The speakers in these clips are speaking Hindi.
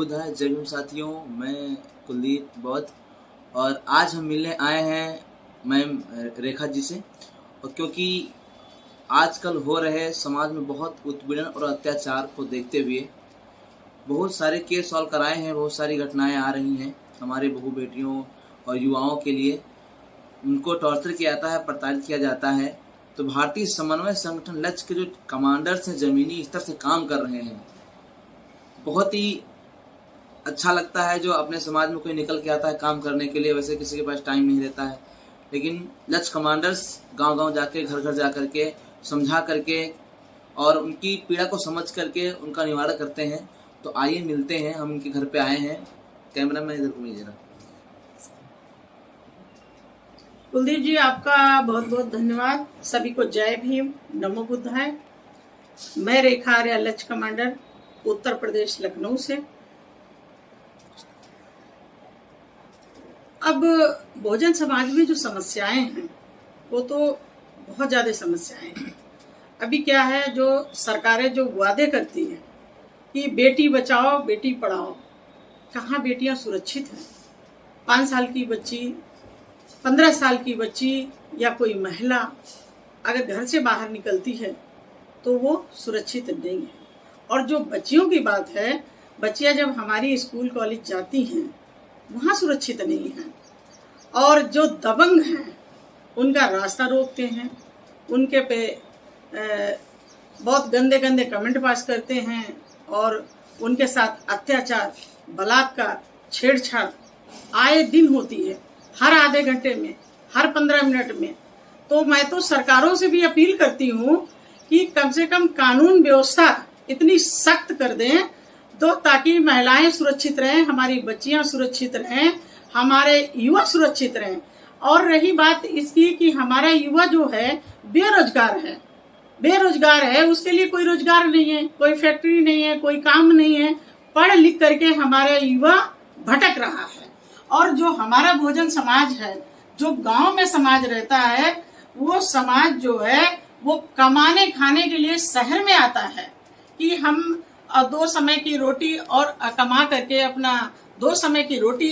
बुद्धाय। जय भीम साथियों, मैं कुलदीप बौद्ध और आज हम मिलने आए हैं मैम रेखा जी से। और क्योंकि आजकल हो रहे समाज में बहुत उत्पीड़न और अत्याचार को देखते हुए बहुत सारे केस सॉल्व कराए हैं, बहुत सारी घटनाएं आ रही हैं हमारे बहू बेटियों और युवाओं के लिए। उनको टॉर्चर किया जाता है, प्रताड़ित किया जाता है। तो भारतीय समन्वय संगठन लक्ष्य के जो कमांडर्स हैं जमीनी स्तर से काम कर रहे हैं। बहुत ही अच्छा लगता है जो अपने समाज में कोई निकल के आता है काम करने के लिए। वैसे किसी के पास टाइम नहीं रहता है, लेकिन लक्ष्य कमांडर्स गांव-गांव जाके घर-घर जा करके समझा करके और उनकी पीड़ा को समझ करके उनका निवारण करते हैं। तो आइए मिलते हैं, हम उनके घर पे आए हैं। कैमरा मैन इधर घूमिए जरा। कुलदीप जी, आपका बहुत बहुत धन्यवाद। सभी को जय भीम, नमो बुद्धाय। मैं रेखा आर्या, लक्ष्य कमांडर, उत्तर प्रदेश लखनऊ से। अब बहुजन समाज में जो समस्याएं हैं वो तो बहुत ज्यादा समस्याएं हैं। अभी क्या है, जो सरकारें जो वादे करती हैं कि बेटी बचाओ बेटी पढ़ाओ, कहाँ बेटियां सुरक्षित हैं? 5 साल की बच्ची, 15 साल की बच्ची या कोई महिला अगर घर से बाहर निकलती है तो वो सुरक्षित नहीं है। और जो बच्चियों की बात है, बच्चियां जब हमारी स्कूल कॉलेज जाती हैं वहाँ सुरक्षित नहीं हैं। और जो दबंग हैं उनका रास्ता रोकते हैं, उनके पे बहुत गंदे गंदे कमेंट पास करते हैं और उनके साथ अत्याचार, बलात्कार, छेड़छाड़ आए दिन होती है, हर आधे घंटे में, हर 15 मिनट में। तो मैं तो सरकारों से भी अपील करती हूँ कि कम से कम कानून व्यवस्था इतनी सख्त कर दें तो ताकि महिलाएं सुरक्षित रहें, हमारी बच्चियां सुरक्षित रहें, हमारे युवा सुरक्षित रहें। और रही बात इसकी कि हमारा युवा जो है बेरोजगार है, उसके लिए कोई रोजगार नहीं है, कोई फैक्ट्री नहीं है, कोई काम नहीं है। पढ़ लिख करके हमारा युवा भटक रहा है। और जो हमारा बहुजन समाज है, जो गांव में समाज रहता है, वो समाज जो है वो कमाने खाने के लिए शहर में आता है कि हम 2 समय की रोटी और कमा करके अपना 2 समय की रोटी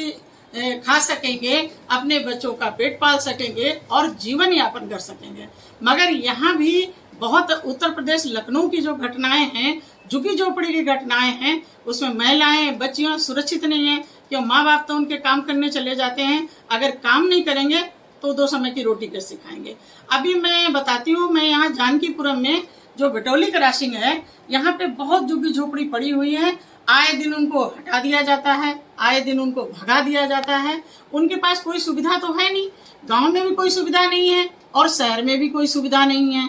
खा सकेंगे, अपने बच्चों का पेट पाल सकेंगे और जीवन यापन कर सकेंगे। मगर यहाँ भी बहुत उत्तर प्रदेश लखनऊ की जो घटनाएं हैं, झुग्गी झोपड़ी की घटनाएं हैं, उसमें महिलाएं बच्चियां सुरक्षित नहीं है। क्यों? माँ बाप तो उनके काम करने चले जाते हैं, अगर काम नहीं करेंगे तो 2 समय की रोटी कैसे खाएंगे? अभी मैं बताती हूँ, मैं यहाँ जानकीपुरम में जो बटौली क्रॉसिंग है, यहाँ पे बहुत झुग्गी झोपड़ी पड़ी हुई है। आए दिन उनको हटा दिया जाता है, आए दिन उनको भगा दिया जाता है। उनके पास कोई सुविधा तो है नहीं, गांव में भी कोई सुविधा नहीं है और शहर में भी कोई सुविधा नहीं है।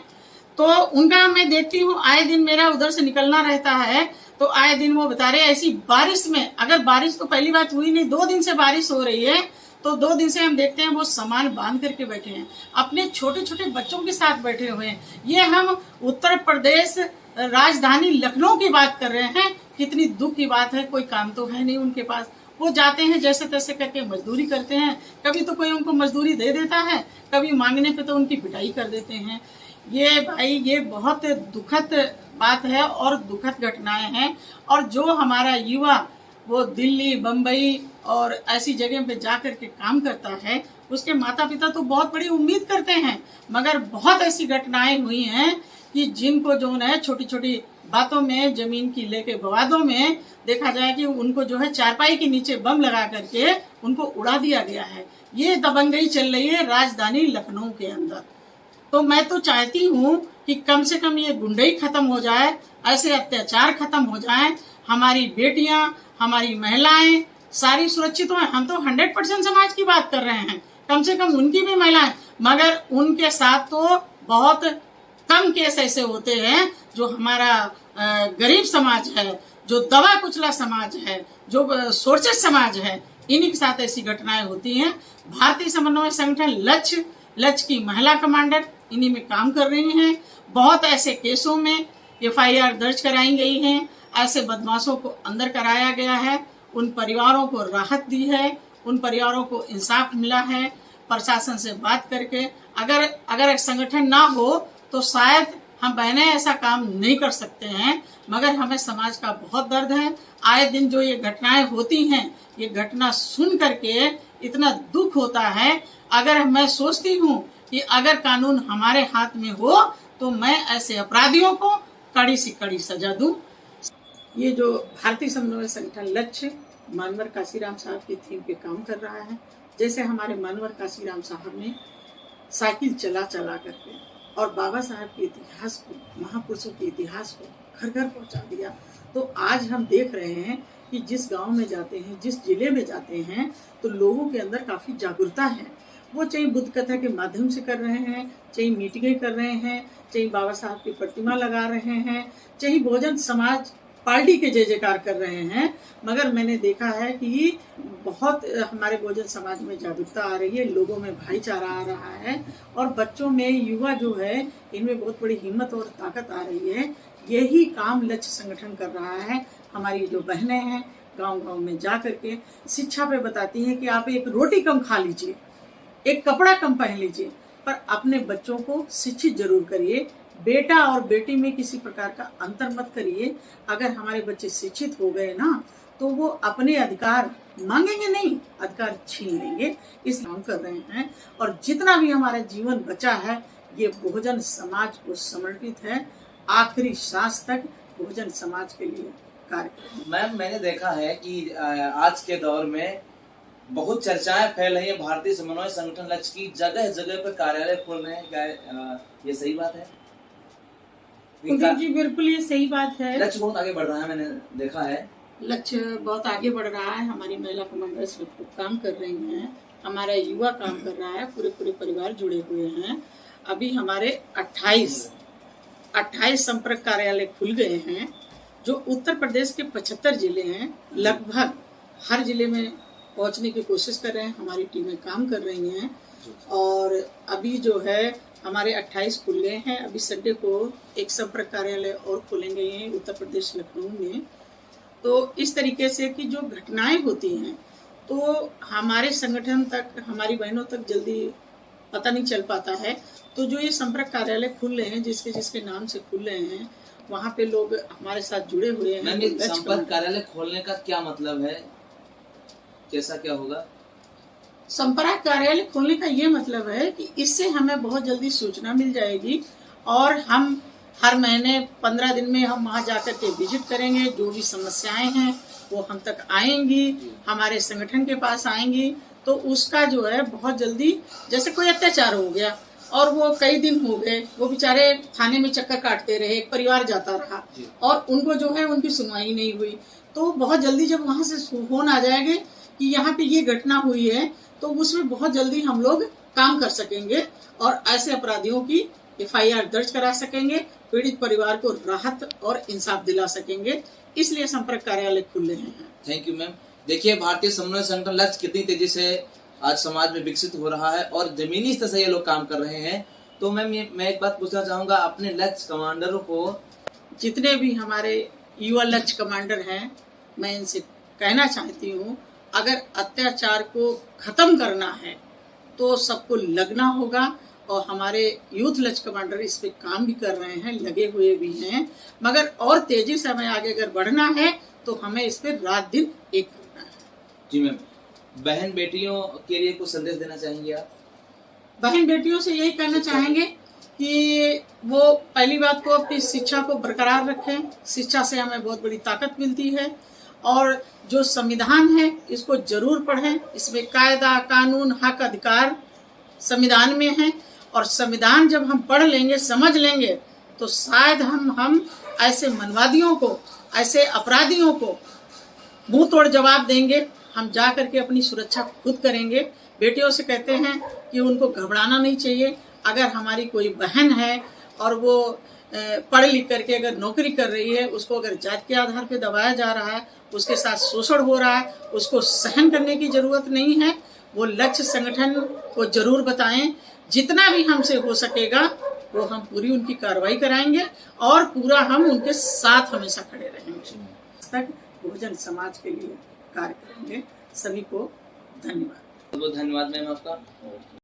तो उनका मैं देखती हूँ, आए दिन मेरा उधर से निकलना रहता है तो आए दिन वो बता रहे ऐसी बारिश में, अगर बारिश तो पहली बात हुई नहीं, 2 दिन से बारिश हो रही है, तो 2 दिन से हम देखते हैं वो सामान बांध करके बैठे हैं, अपने छोटे छोटे बच्चों के साथ बैठे हुए हैं। ये हम उत्तर प्रदेश राजधानी लखनऊ की बात कर रहे हैं। कितनी दुख की बात है, कोई काम तो है नहीं उनके पास। वो जाते हैं जैसे तैसे करके मजदूरी करते हैं, कभी तो कोई उनको मजदूरी दे देता है, कभी मांगने पे तो उनकी पिटाई कर देते हैं। ये भाई, ये बहुत दुखद बात है और दुखद घटनाएं हैं। और जो हमारा युवा वो दिल्ली, बम्बई और ऐसी जगह पे जा करके काम करता है, उसके माता पिता तो बहुत बड़ी उम्मीद करते हैं। मगर बहुत ऐसी घटनाएं हुई हैं कि जिनको जो है छोटी छोटी बातों में, जमीन की लेके विवादों में देखा जाए कि उनको जो है चारपाई के नीचे बम लगा करके उनको उड़ा दिया गया है। ये दबंगई चल रही है राजधानी लखनऊ के अंदर। तो मैं तो चाहती हूँ कि कम से कम ये गुंडई खत्म हो जाए, ऐसे अत्याचार खत्म हो जाए, हमारी बेटियां, हमारी महिलाएं सारी सुरक्षित हो। हम तो 100% समाज की बात कर रहे हैं, कम से कम उनकी भी महिलाएं। मगर उनके साथ तो बहुत कम केस ऐसे होते हैं जो हमारा गरीब समाज है, जो दबा कुचला समाज है, जो शोषित समाज है, इन्हीं के साथ ऐसी घटनाएं होती हैं। भारतीय समन्वय संगठन लक्ष्य की महिला कमांडर इन्हीं में काम कर रही हैं। बहुत ऐसे केसों में FIR दर्ज कराई गई है, ऐसे बदमाशों को अंदर कराया गया है, उन परिवारों को राहत दी है, उन परिवारों को इंसाफ मिला है। प्रशासन से बात करके अगर संगठन ना हो तो शायद हम बहनें ऐसा काम नहीं कर सकते हैं। मगर हमें समाज का बहुत दर्द है। आए दिन जो ये घटनाएं होती हैं, ये घटना सुन करके इतना दुख होता है। अगर मैं सोचती हूँ कि अगर कानून हमारे हाथ में हो तो मैं ऐसे अपराधियों को कड़ी से कड़ी सजा दूं। ये जो भारतीय समन्वय संगठन लक्ष्य मानवर काशीराम साहब की थीम पे काम कर रहा है। जैसे हमारे मानवर काशीराम साहब ने साइकिल चला चला करके और बाबा साहब के इतिहास को, महापुरुषों के इतिहास को घर घर पहुंचा दिया, तो आज हम देख रहे हैं कि जिस गांव में जाते हैं, जिस जिले में जाते हैं, तो लोगों के अंदर काफी जागरूकता है। वो चाहे बुद्ध कथा के माध्यम से कर रहे हैं, चाहे मीटिंगें कर रहे हैं, चाहे बाबा साहब की प्रतिमा लगा रहे हैं, चाहे बहुजन समाज पार्टी के जय जयकार कर रहे हैं, मगर मैंने देखा है कि बहुत हमारे बहुजन समाज में जागरूकता आ रही है, लोगों में भाईचारा आ रहा है और बच्चों में, युवा जो है, इनमें बहुत बड़ी हिम्मत और ताकत आ रही है। यही काम लक्ष्य संगठन कर रहा है। हमारी जो बहनें हैं गांव गांव में जा करके शिक्षा पे बताती हैं कि आप एक रोटी कम खा लीजिए, एक कपड़ा कम पहन लीजिए, पर अपने बच्चों को शिक्षित जरूर करिए। बेटा और बेटी में किसी प्रकार का अंतर मत करिए। अगर हमारे बच्चे शिक्षित हो गए ना, तो वो अपने अधिकार मांगेंगे नहीं, अधिकार छीन लेंगे। इस काम कर रहे हैं और जितना भी हमारा जीवन बचा है ये बहुजन समाज को समर्पित है। आखिरी सांस तक बहुजन समाज के लिए कार्य करेंगे। मैम, मैंने देखा है कि आज के दौर में बहुत चर्चाएं फैल रही है, भारतीय समन्वय संगठन लक्ष्य की जगह जगह पर कार्यालय खोल रहे हैं, क्या ये सही बात है? जी बिल्कुल, ये सही बात है। लक्ष्य बहुत आगे बढ़ रहा है, मैंने देखा है। लक्ष्य बहुत आगे बढ़ रहा है। हमारी महिला कमांडर्स काम कर रही हैं, हमारा युवा काम कर रहा है, पूरे परिवार जुड़े हुए हैं। अभी हमारे 28 संपर्क कार्यालय खुल गए हैं, जो उत्तर प्रदेश के 75 जिले हैं। लगभग हर जिले में पहुंचने की कोशिश कर रहे हैं, हमारी टीमें काम कर रही हैं। और अभी जो है हमारे 28 खुल गए हैं। अभी संडे को एक संपर्क कार्यालय और खोलेंगे ये उत्तर प्रदेश लखनऊ में। तो इस तरीके से कि जो घटनाएं होती हैं तो हमारे संगठन तक, हमारी बहनों तक जल्दी पता नहीं चल पाता है। तो जो ये संपर्क कार्यालय खुल रहे हैं, जिसके जिसके नाम से खुल रहे हैं, वहाँ पे लोग हमारे साथ जुड़े हुए हैं। संपर्क कार्यालय खोलने का क्या मतलब है, कैसा क्या होगा? संपर्क कार्यालय खोलने का ये मतलब है कि इससे हमें बहुत जल्दी सूचना मिल जाएगी और हम हर महीने 15 दिन में हम वहाँ जाकर के विजिट करेंगे। जो भी समस्याएं हैं वो हम तक आएंगी, हमारे संगठन के पास आएंगी। तो उसका जो है बहुत जल्दी, जैसे कोई अत्याचार हो गया और वो कई दिन हो गए, वो बेचारे थाने में चक्कर काटते रहे, एक परिवार जाता रहा और उनको जो है उनकी सुनवाई नहीं हुई, तो बहुत जल्दी जब वहाँ से फोन आ जाएंगे कि यहाँ पे ये घटना हुई है, तो उसमें बहुत जल्दी हम लोग काम कर सकेंगे और ऐसे अपराधियों की FIR दर्ज करा सकेंगे, पीड़ित परिवार को राहत और इंसाफ दिला सकेंगे। इसलिए संपर्क कार्यालय खुल रहे हैं। Thank you ma'am. देखिए, भारतीय समन्वय संगठन लक्ष्य कितनी तेजी से आज समाज में विकसित हो रहा है और जमीनी स्तर से ये लोग काम कर रहे हैं। तो मैम, मैं एक बात पूछना चाहूंगा, अपने लक्ष्य कमांडरों को, जितने भी हमारे युवा लक्ष्य कमांडर हैं, मैं इनसे कहना चाहती हूँ, अगर अत्याचार को खत्म करना है तो सबको लगना होगा और हमारे यूथ लक्ष्य कमांडर इस पे काम भी कर रहे हैं, लगे हुए भी हैं। मगर और तेजी से हमें आगे अगर बढ़ना है तो हमें इस पे रात दिन एक करना है। जी मैम, बहन बेटियों के लिए कुछ संदेश देना चाहेंगे आप? बहन बेटियों से यही कहना चाहेंगे कि वो पहली बात को अपनी शिक्षा को बरकरार रखें। शिक्षा से हमें बहुत बड़ी ताकत मिलती है और जो संविधान है इसको जरूर पढ़ें। इसमें कायदा, कानून, हक, अधिकार संविधान में है और संविधान जब हम पढ़ लेंगे, समझ लेंगे, तो शायद हम ऐसे मनवादियों को, ऐसे अपराधियों को मुंह तोड़ जवाब देंगे। हम जा करके अपनी सुरक्षा खुद करेंगे। बेटियों से कहते हैं कि उनको घबराना नहीं चाहिए। अगर हमारी कोई बहन है और वो पढ़ लिख करके अगर नौकरी कर रही है, उसको अगर जात के आधार पे दबाया जा रहा है, उसके साथ शोषण हो रहा है, उसको सहन करने की जरूरत नहीं है। वो लक्ष्य संगठन को जरूर बताएं। जितना भी हमसे हो सकेगा वो हम पूरी उनकी कार्रवाई कराएंगे और पूरा हम उनके साथ हमेशा खड़े रहेंगे। तक बहुजन समाज के लिए कार्य करेंगे। सभी को धन्यवाद। बहुत धन्यवाद मैम आपका।